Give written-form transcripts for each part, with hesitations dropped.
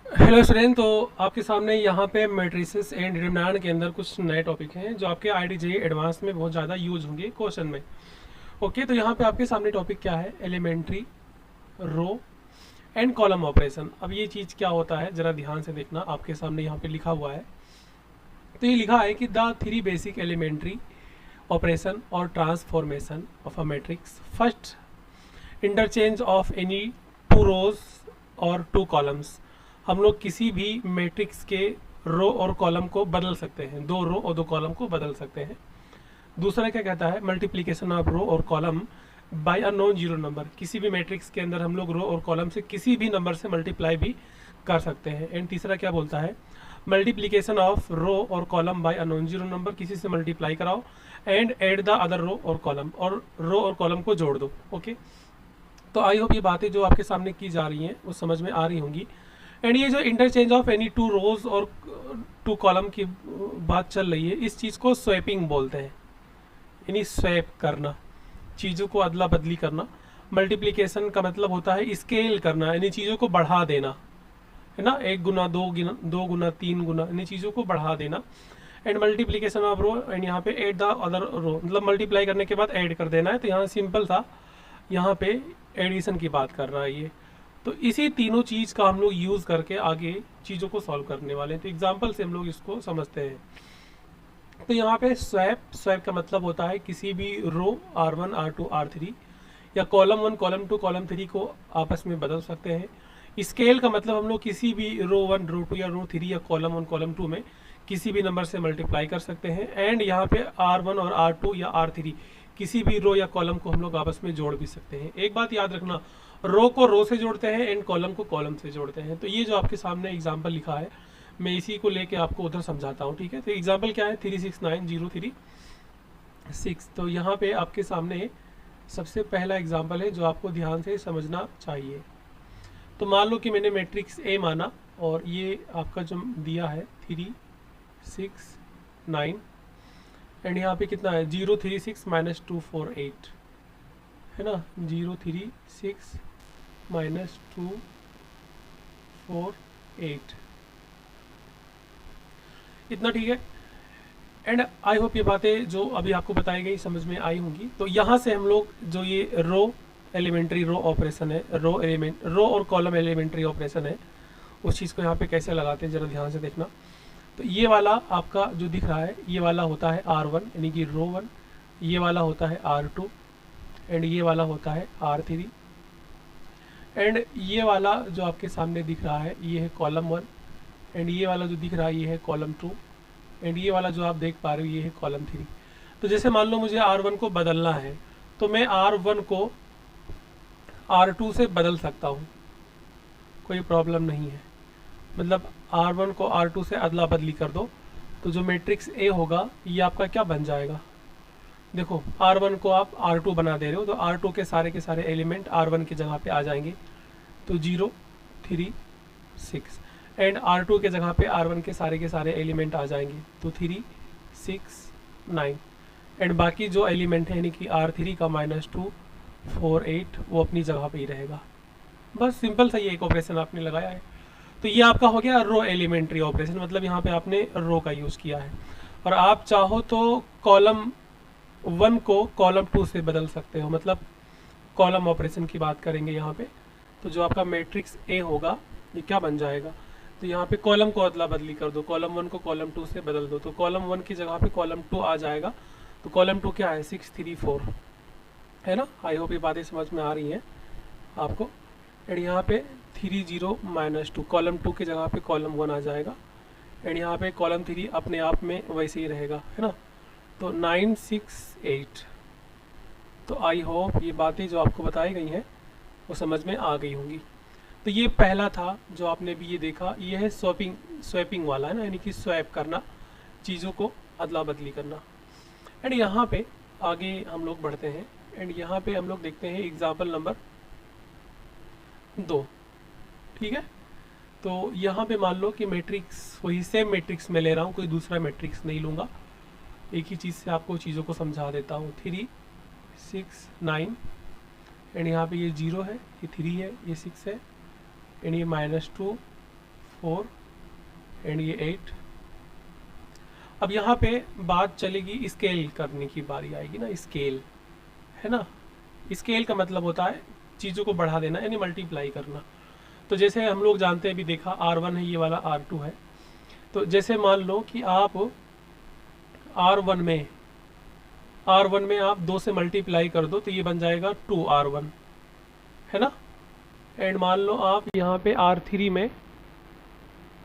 Hello student. तो आपके सामने यहाँ पे मैट्रिसेस एंड डिटरमिनेंट के अंदर कुछ नए टॉपिक हैं जो आपके IIT JEE एडवांस में बहुत ज़्यादा यूज होंगे क्वेश्चन में। ओके, तो यहाँ पे आपके सामने टॉपिक क्या है? Elementary row and column operation. अब ये चीज़ क्या होता है ज़रा ध्यान से देखना, आपके सामने यहाँ पे लिखा हुआ है। तो ये लिखा है कि the three basic elementary operation और transformation of a matrix. First, interchange of any two rows और टू कॉलम्स। हम लोग किसी भी मैट्रिक्स के रो और कॉलम को बदल सकते हैं, दो रो और दो कॉलम को बदल सकते हैं। दूसरा क्या कहता है? मल्टीप्लीकेशन ऑफ रो और column by a non zero number. किसी भी मैट्रिक्स के अंदर हम लोग रो और कॉलम से किसी भी नंबर से मल्टीप्लाई भी कर सकते हैं। एंड तीसरा क्या बोलता है? मल्टीप्लीकेशन ऑफ रो और column by a non zero number. किसी से मल्टीप्लाई कराओ एंड एड द अदर रो और कॉलम, और रो और कॉलम को जोड़ दो। ओके, तो आई होप ये बातें जो आपके सामने की जा रही हैं वो समझ में आ रही होंगी। एंड ये जो interchange of any two rows और टू कॉलम की बात चल रही है, इस चीज़ को स्वैपिंग बोलते हैं, यानी स्वैप करना, चीज़ों को अदला बदली करना। मल्टीप्लिकेशन का मतलब होता है स्केल करना, यानी चीज़ों को बढ़ा देना, है ना, एक गुना दो गुना तीन गुना, यानी चीज़ों को बढ़ा देना। And multiplication of row, and यहाँ पे एड द अदर रो, मतलब मल्टीप्लाई करने के बाद ऐड कर देना है। तो यहाँ सिंपल था, यहाँ पे एडिशन की बात कर रहा है ये। तो इसी तीनों चीज़ का हम लोग यूज़ करके आगे चीज़ों को सॉल्व करने वाले हैं। तो एग्जाम्पल से हम लोग इसको समझते हैं। तो यहाँ पे स्वैप का मतलब होता है किसी भी रो R1 R2 R3 या कॉलम 1 कॉलम 2 कॉलम 3 को आपस में बदल सकते हैं। स्केल का मतलब हम लोग किसी भी रो 1 रो 2 या रो 3 या कॉलम 1 कॉलम 2 में किसी भी नंबर से मल्टीप्लाई कर सकते हैं। एंड यहाँ पे R1 और R2 या R3 किसी भी रो या कॉलम को हम लोग आपस में जोड़ भी सकते हैं। एक बात याद रखना, रो को रो से जोड़ते हैं एंड कॉलम को कॉलम से जोड़ते हैं। तो ये जो आपके सामने एग्जाम्पल लिखा है, मैं इसी को लेके आपको उधर समझाता हूँ। ठीक है, तो एग्जाम्पल क्या है? 36903 6। तो यहाँ पे आपके सामने सबसे पहला एग्जाम्पल है जो आपको ध्यान से समझना चाहिए। तो मान लो कि मैंने मैट्रिक्स ए माना और ये आपका जो दिया है 3 6 9, एंड यहाँ पे कितना है? 0 3 6 -2 4 8, है ना। 0 3 6 -2 4 8, इतना ठीक है। एंड आई होप ये बातें जो अभी आपको बताई गई समझ में आई होंगी। तो यहाँ से हम लोग जो ये रो एलिमेंट्री रो ऑपरेशन है, रो और कॉलम एलिमेंट्री ऑपरेशन है, उस चीज़ को यहाँ पे कैसे लगाते हैं ज़रा ध्यान से देखना। तो ये वाला आपका जो दिख रहा है, ये वाला होता है R1 यानी कि रो 1, ये वाला होता है R2, एंड ये वाला होता है R3, एंड ये वाला जो आपके सामने दिख रहा है ये है कॉलम 1, एंड ये वाला जो दिख रहा है ये है कॉलम 2, एंड ये वाला जो आप देख पा रहे हो ये है कॉलम 3। तो जैसे मान लो मुझे R1 को बदलना है, तो मैं R1 को R2 से बदल सकता हूँ, कोई प्रॉब्लम नहीं है। मतलब R1 को R2 से अदला बदली कर दो, तो जो मैट्रिक्स ए होगा ये आपका क्या बन जाएगा? देखो, R1 को आप R2 बना दे रहे हो, तो R2 के सारे एलिमेंट R1 की जगह पे आ जाएंगे। तो 0 3 6, एंड R2 के जगह पे R1 के सारे एलिमेंट आ जाएंगे। तो 3 6 9, एंड बाकी जो एलिमेंट है यानी कि R3 का -2 4 8 वो अपनी जगह पे ही रहेगा। बस सिंपल सा ये एक ऑपरेशन आपने लगाया है। तो ये आपका हो गया रो एलिमेंट्री ऑपरेशन, मतलब यहाँ पे आपने रो का यूज़ किया है। और आप चाहो तो कॉलम 1 को कॉलम 2 से बदल सकते हो, मतलब कॉलम ऑपरेशन की बात करेंगे यहाँ पे। तो जो आपका मैट्रिक्स ए होगा ये क्या बन जाएगा? तो यहाँ पे कॉलम को अदला बदली कर दो, कॉलम 1 को कॉलम 2 से बदल दो, तो कॉलम 1 की जगह पे कॉलम 2 आ जाएगा। तो कॉलम 2 क्या है? 6 3 4, है ना। आई होप ये बातें समझ में आ रही हैं आपको। एंड यहाँ पे 3 0 -2, कॉलम 2 की जगह पे कॉलम 1 आ जाएगा, एंड यहाँ पे कॉलम 3 अपने आप में वैसे ही रहेगा, है ना। तो 9 6 8। तो आई होप ये बातें जो आपको बताई गई हैं वो समझ में आ गई होंगी। तो ये पहला था जो आपने भी ये देखा, ये है स्वैपिंग वाला, है ना, यानी कि स्वैप करना, चीज़ों को अदला बदली करना। एंड यहाँ पे आगे हम लोग बढ़ते हैं, एंड यहाँ पे हम लोग देखते हैं एग्जाम्पल नंबर 2। ठीक है, तो यहाँ पे मान लो कि मैट्रिक्स वही सेम मैट्रिक्स मैं ले रहा हूँ, कोई दूसरा मैट्रिक्स नहीं लूँगा। एक ही चीज़ से आपको चीज़ों को समझा देता हूँ। 3 6 9, एंड यहाँ पे ये 0 है, ये 3 है, ये 6 है, एंड ये -2 4 एंड ये 8। अब यहाँ पे बात चलेगी स्केल करने की बारी आएगी ना, स्केल है ना। स्केल का मतलब होता है चीज़ों को बढ़ा देना यानी मल्टीप्लाई करना। तो जैसे हम लोग जानते हैं, अभी देखा R1 है, ये वाला R2 है। तो जैसे मान लो कि आप R1 में आप 2 से मल्टीप्लाई कर दो तो ये बन जाएगा 2R1 है ना। एंड मान लो आप यहाँ पे R3 में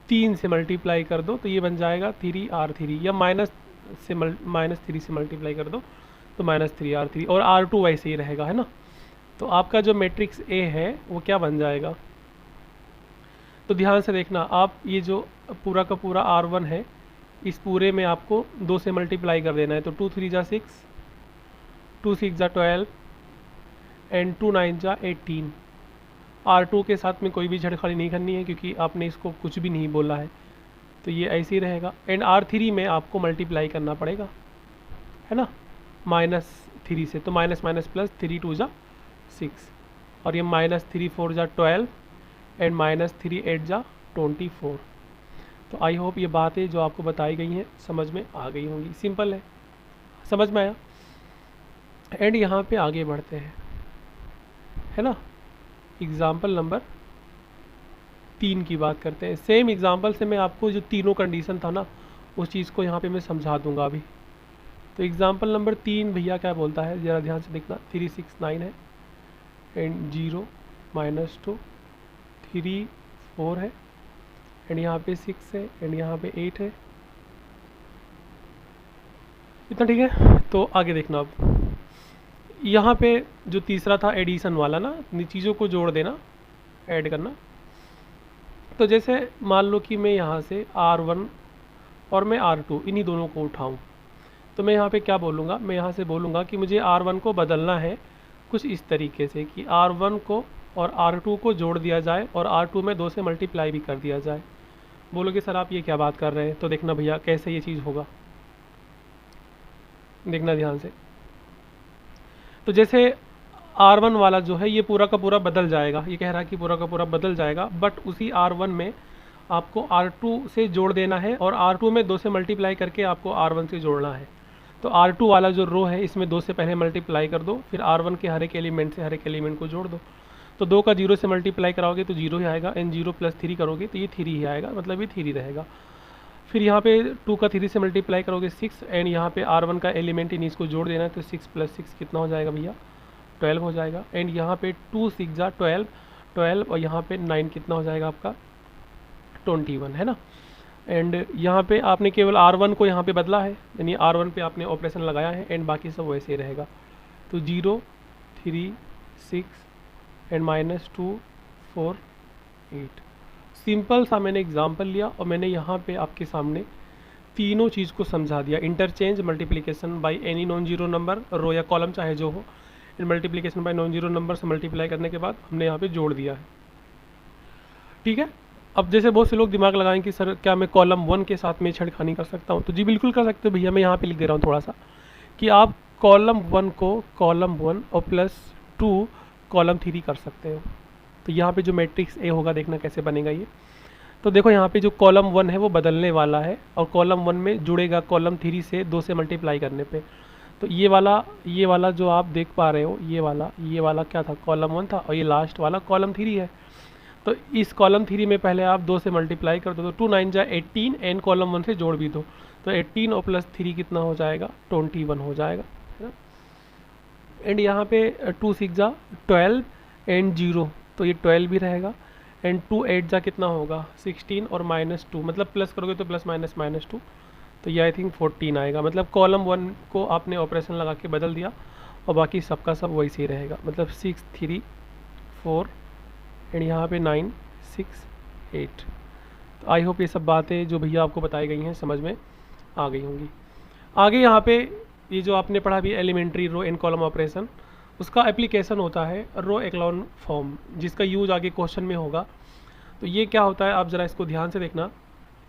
3 से मल्टीप्लाई कर दो तो ये बन जाएगा 3R3, या माइनस 3 से मल्टीप्लाई कर दो तो -3R3, और R2 वैसे ही रहेगा है ना। तो आपका जो मैट्रिक्स A है वो क्या बन जाएगा, तो ध्यान से देखना आप, ये जो पूरा का पूरा R1 है इस पूरे में आपको 2 से मल्टीप्लाई कर देना है। तो 2 3 जा 6, 2 6 जा 12 एंड 2 9 जा 18। R2 के साथ में कोई भी छेड़खानी नहीं करनी है क्योंकि आपने इसको कुछ भी नहीं बोला है, तो ये ऐसे ही रहेगा। एंड R3 में आपको मल्टीप्लाई करना पड़ेगा है ना, -3 से, तो माइनस माइनस प्लस 3 2 जा 6, और ये -3 4 जा 12 एंड -3 8 जा 24। तो आई होप ये बातें जो आपको बताई गई हैं समझ में आ गई होंगी, सिंपल है, समझ में आया। एंड यहाँ पे आगे बढ़ते हैं है ना, एग्ज़ाम्पल नंबर 3 की बात करते हैं। सेम एग्ज़ाम्पल से मैं आपको जो तीनों कंडीशन था ना उस चीज़ को यहाँ पे मैं समझा दूंगा अभी। तो एग्ज़ाम्पल नंबर 3 भैया क्या बोलता है, ज़रा ध्यान से देखना। 3 6 9 है एंड 0 -2, 3 4 है एंड यहाँ पे 6 है एंड यहाँ पे 8 है। इतना ठीक है। तो आगे देखना, अब यहाँ पे जो तीसरा था एडिशन वाला ना, चीज़ों को जोड़ देना, ऐड करना। तो जैसे मान लो कि मैं यहाँ से R1 और मैं R2 इन्हीं दोनों को उठाऊँ, तो मैं यहाँ पे क्या बोलूँगा, मैं यहाँ से बोलूँगा कि मुझे R1 को बदलना है कुछ इस तरीके से कि R1 को और R2 को जोड़ दिया जाए और R2 में 2 से मल्टीप्लाई भी कर दिया जाए। बोलोगे सर आप ये क्या बात कर रहे हैं, तो देखना भैया कैसे ये चीज़ होगा, देखना ध्यान से। तो जैसे R1 वाला जो है ये पूरा का पूरा बदल जाएगा, ये कह रहा है कि पूरा का पूरा बदल जाएगा, बट उसी R1 में आपको R2 से जोड़ देना है और R2 में 2 से मल्टीप्लाई करके आपको R1 से जोड़ना है। तो R2 वाला जो रो है इसमें 2 से पहले मल्टीप्लाई कर दो, फिर R1 के हर एक एलिमेंट से हर एक एलिमेंट को जोड़ दो। तो 2 का 0 से मल्टीप्लाई कराओगे तो 0 ही आएगा, एंड 0 + 3 करोगे तो ये 3 ही आएगा, मतलब ये 3 रहेगा। फिर यहाँ पे 2 का 3 से मल्टीप्लाई करोगे 6, एंड यहाँ पे R1 का एलिमेंट इन इसको जोड़ देना है, तो 6 + 6 कितना हो जाएगा भैया, 12 हो जाएगा। एंड यहाँ पे 2 6 जा 12 12, और यहाँ पे 9 कितना हो जाएगा आपका 21 है ना। एंड यहाँ पे आपने केवल R1 को यहाँ पे बदला है, यानी R1 पे आपने ऑपरेशन लगाया है, एंड बाकी सब वैसे ही रहेगा। तो 0 3 6 एंड -2 4 8। सिंपल सा मैंने एग्जांपल लिया और मैंने यहाँ पे आपके सामने तीनों चीज़ को समझा दिया। Interchange multiplication by any non zero number, row या कॉलम चाहे जो हो, इन multiplication by non zero number से मल्टीप्लाई करने के बाद हमने यहाँ पे जोड़ दिया है, ठीक है। अब जैसे बहुत से लोग दिमाग लगाएं कि सर क्या मैं कॉलम 1 के साथ में छेड़खानी कर सकता हूँ, तो जी बिल्कुल कर सकते हो भैया। मैं यहाँ पे लिख दे रहा हूँ थोड़ा सा कि आप कॉलम 1 को कॉलम 1 और +2 कॉलम 3 कर सकते हो। तो यहाँ पे जो मैट्रिक्स ए होगा देखना कैसे बनेगा ये। तो देखो यहाँ पे जो कॉलम 1 है वो बदलने वाला है और कॉलम 1 में जुड़ेगा कॉलम 3 से 2 से मल्टीप्लाई करने पे। तो ये वाला जो आप देख पा रहे हो, ये वाला क्या था, कॉलम 1 था, और ये लास्ट वाला कॉलम 3 है। तो इस कॉलम 3 में पहले आप 2 से मल्टीप्लाई कर दो, तो 2 9 जा 18 एंड कॉलम 1 से जोड़ भी दो, तो 18 और +3 कितना हो जाएगा 21 हो जाएगा, है ना। एंड यहाँ पे 2 6 जा 12 एंड 0, तो ये 12 भी रहेगा। एंड 2 8 जा कितना होगा 16 और -2, मतलब प्लस करोगे तो प्लस माइनस -2, तो ये आई थिंक 14 आएगा। मतलब कॉलम 1 को आपने ऑपरेशन लगा के बदल दिया और बाकी सबका सब वैसे ही रहेगा, मतलब 6 3 4 एंड यहाँ पे 9 6 8। तो आई होप ये सब बातें जो भैया आपको बताई गई हैं समझ में आ गई होंगी। आगे यहाँ पे ये जो आपने पढ़ा भी elementary row in column operation, उसका एप्लीकेशन होता है रो एक्लॉन फॉर्म, जिसका यूज आगे क्वेश्चन में होगा। तो ये क्या होता है आप ज़रा इसको ध्यान से देखना,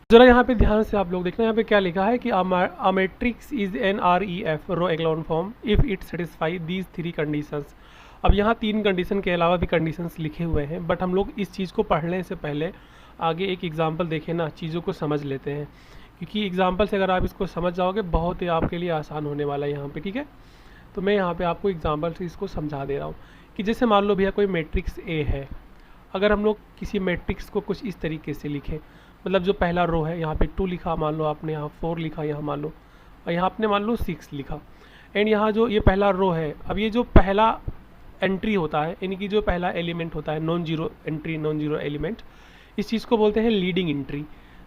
ज़रा यहाँ पे ध्यान से आप लोग देखना। यहाँ पे क्या लिखा है कि a matrix is in REF row echelon form if it satisfy these 3 conditions. अब यहाँ 3 कंडीशन के अलावा भी कंडीशंस लिखे हुए हैं, बट हम लोग इस चीज़ को पढ़ने से पहले आगे एक एग्जांपल देखें ना, चीज़ों को समझ लेते हैं, क्योंकि एग्जांपल से अगर आप इसको समझ जाओगे बहुत ही आपके लिए आसान होने वाला है यहाँ पे, ठीक है। तो मैं यहाँ पे आपको एग्जांपल से इसको समझा दे रहा हूँ कि जैसे मान लो भैया कोई मैट्रिक्स ए है, अगर हम लोग किसी मैट्रिक्स को कुछ इस तरीके से लिखें, मतलब जो पहला रो है यहाँ पे 2 लिखा, मान लो आपने यहाँ 4 लिखा, यहाँ मान लो, और यहाँ आपने मान लो 6 लिखा, एंड यहाँ जो ये पहला रो है, अब ये जो पहला एंट्री होता है, यानी कि जो पहला एलिमेंट होता है non zero entry, non zero element, इस चीज़ को बोलते हैं लीडिंग एंट्री।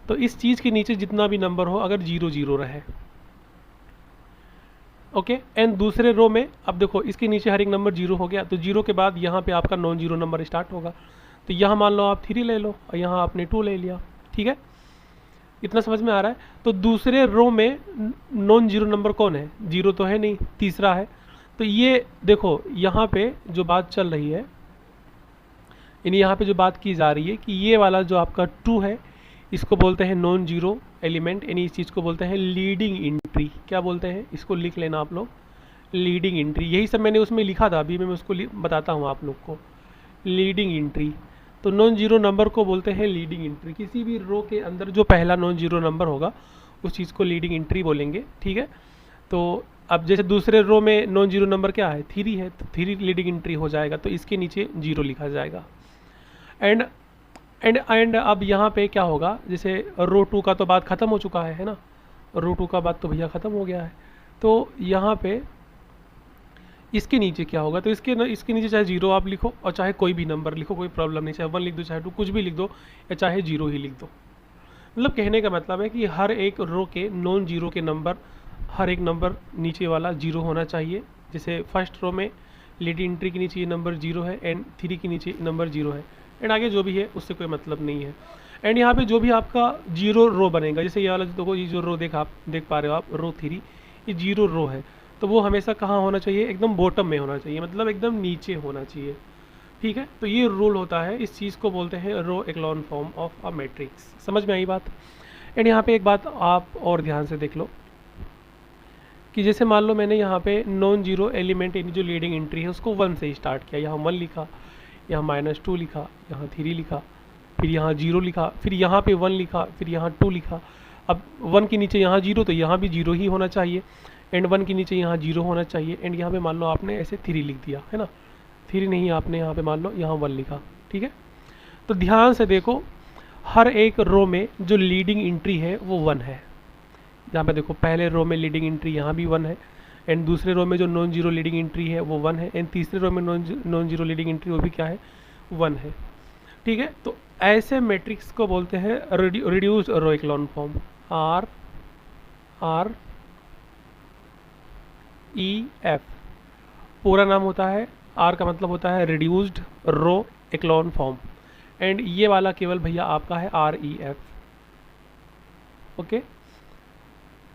तो इस चीज़ के नीचे जितना भी नंबर हो अगर 0 0 रहे, ओके, एंड दूसरे रो में अब देखो इसके नीचे हर एक नंबर 0 हो गया, तो 0 के बाद यहाँ पे आपका नॉन जीरो नंबर स्टार्ट होगा। तो यहाँ मान लो आप 3 ले लो और यहाँ आपने 2 ले लिया, ठीक है, इतना समझ में आ रहा है। तो दूसरे रो में नॉन जीरो नंबर कौन है, 0 तो है नहीं, तीसरा है। तो ये देखो यहाँ पे जो बात चल रही है, यानी यहाँ पे जो बात की जा रही है कि ये वाला जो आपका 2 है इसको बोलते हैं नॉन जीरो एलिमेंट, यानी इस चीज़ को बोलते हैं लीडिंग एंट्री। क्या बोलते हैं, इसको लिख लेना आप लोग, लीडिंग एंट्री। यही सब मैंने उसमें लिखा था, अभी मैं उसको बताता हूँ आप लोग को, लीडिंग एंट्री। तो नॉन जीरो नंबर को बोलते हैं लीडिंग एंट्री। किसी भी रो के अंदर जो पहला नॉन जीरो नंबर होगा उस चीज़ को लीडिंग एंट्री बोलेंगे, ठीक है। तो अब जैसे दूसरे रो में नॉन जीरो नंबर क्या है, 3 है, तो 3 लीडिंग एंट्री हो जाएगा, तो इसके नीचे 0 लिखा जाएगा। एंड अब यहाँ पे क्या होगा, जैसे रो 2 का तो बात ख़त्म हो चुका है ना, रो 2 का बात तो भैया ख़त्म हो गया है। तो यहाँ पे इसके नीचे क्या होगा, तो इसके नीचे चाहे 0 आप लिखो और चाहे कोई भी नंबर लिखो, कोई प्रॉब्लम नहीं, चाहे 1 लिख दो, चाहे 2, कुछ भी लिख दो, या चाहे 0 ही लिख दो। मतलब कहने का मतलब है कि हर एक रो के नॉन जीरो के नंबर, हर एक नंबर नीचे वाला 0 होना चाहिए। जैसे फर्स्ट रो में लीडिंग एंट्री के नीचे ये नंबर 0 है, एंड 3 के नीचे नंबर 0 है, एंड आगे जो भी है उससे कोई मतलब नहीं है। एंड यहाँ पे जो भी आपका 0 रो बनेगा, जैसे ये वाला देखो, ये जो रो आप देख पा रहे हो आप, रो 3, ये 0 रो है, तो वो हमेशा कहाँ होना चाहिए, एकदम बॉटम में होना चाहिए, मतलब एकदम नीचे होना चाहिए, ठीक है। तो ये रूल होता है, इस चीज़ को बोलते हैं रो echelon form of a matrix. समझ में आई बात। एंड यहाँ पे एक बात आप और ध्यान से देख लो कि जैसे मान लो मैंने यहाँ पे नॉन जीरो एलिमेंट यानी जो लीडिंग एंट्री है उसको 1 से स्टार्ट किया, यहाँ 1 लिखा, यहाँ -2 लिखा, यहाँ 3 लिखा, फिर यहाँ 0 लिखा, फिर यहाँ पे 1 लिखा, फिर यहाँ 2 लिखा। अब 1 के नीचे यहाँ 0, तो यहाँ भी 0 ही होना चाहिए, एंड 1 के नीचे यहाँ 0 होना चाहिए, एंड यहाँ पे मान लो आपने ऐसे 3 लिख दिया है ना, 3 नहीं, आपने यहाँ पे मान लो यहाँ 1 लिखा, ठीक है। तो ध्यान से देखो, हर एक रो में जो लीडिंग एंट्री है वो 1 है। यहाँ पे देखो पहले रो में लीडिंग एंट्री यहाँ भी 1 है, एंड दूसरे रो में जो नॉन जीरो लीडिंग एंट्री है वो 1 है, एंड तीसरे रो में नॉन जीरो लीडिंग एंट्री वो भी क्या है, 1 है, ठीक है। तो ऐसे मैट्रिक्स को बोलते हैं रिड्यूस्ड रो एक्लॉन फॉर्म, REF पूरा नाम होता है। R का मतलब होता है reduced row echelon form, and ये वाला केवल भैया आपका है REF, ओके,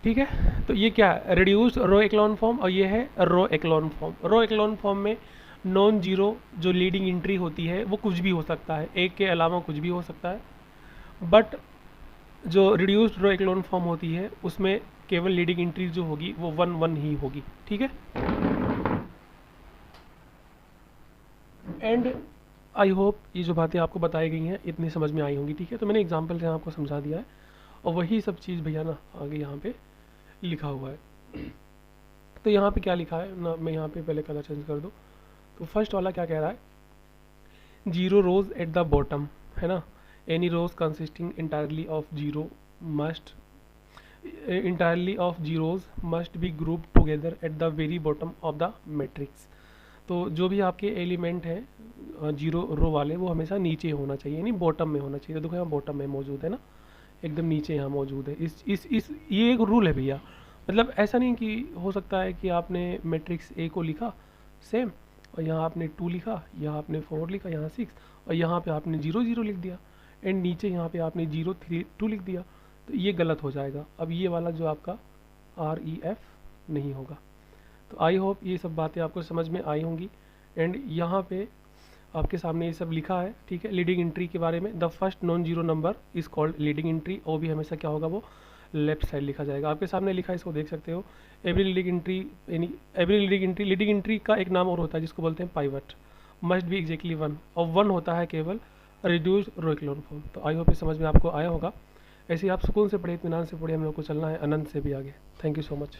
ठीक है। तो ये क्या है, रिड्यूस्ड रो एक्लॉन फॉर्म, और ये है रो एक्लॉन फॉर्म। रो एक्लॉन फॉर्म में नॉन जीरो जो लीडिंग एंट्री होती है वो कुछ भी हो सकता है, एक के अलावा कुछ भी हो सकता है, बट जो रिड्यूस्ड रो एक्लॉन फॉर्म होती है उसमें केवल लीडिंग एंट्री जो होगी वो 1 1 ही होगी, ठीक है। एंड आई होप ये जो बातें आपको बताई गई हैं इतनी समझ में आई होंगी, ठीक है। तो मैंने एग्जांपल से आपको समझा दिया है, और वही सब चीज़ भैया ना आगे यहाँ पे लिखा हुआ है। तो यहाँ पे क्या लिखा है ना, मैं यहाँ पे पहले कलर चेंज कर दूँ। तो फर्स्ट वाला क्या कह रहा है, 0 रोज एट द बॉटम, है ना, any rows consisting entirely of zeros must be group together at the very bottom of the matrix. तो जो भी आपके एलिमेंट हैं 0 रो वाले वो हमेशा नीचे होना चाहिए, यानी बॉटम में होना चाहिए। तो देखो यहाँ बॉटम में मौजूद है ना, एकदम नीचे यहाँ मौजूद है। इस ये एक रूल है भैया, मतलब ऐसा नहीं कि हो सकता है कि आपने मैट्रिक्स ए को लिखा सेम, और यहाँ आपने 2 लिखा, यहाँ आपने 4 लिखा, यहाँ 6, और यहाँ पे आपने 0 0 लिख दिया, एंड नीचे यहाँ पे आपने 0 3 2 लिख दिया, तो ये गलत हो जाएगा। अब ये वाला जो आपका REF नहीं होगा। तो आई होप ये सब बातें आपको समझ में आई होंगी। एंड यहाँ पे आपके सामने ये सब लिखा है, ठीक है, लीडिंग एंट्री के बारे में। The first non zero number is called leading entry, और भी हमेशा क्या होगा, वो लेफ्ट साइड लिखा जाएगा। आपके सामने लिखा है, इसको देख सकते हो। एवरी लीडिंग एंट्री, यानी एवरी लीडिंग एंट्री का एक नाम और होता है जिसको बोलते हैं पाइवट, मस्ट बी एग्जैक्टली 1, और 1 होता है केवल रिड्यूस्ड रो क्लोरोफॉर्म। तो आई होप ये समझ में आपको आया होगा। ऐसे ही आप सुकून से पढ़िए, इत्मीनान से पढ़िए, हम लोग को चलना है अनंत से भी आगे। Thank you so much.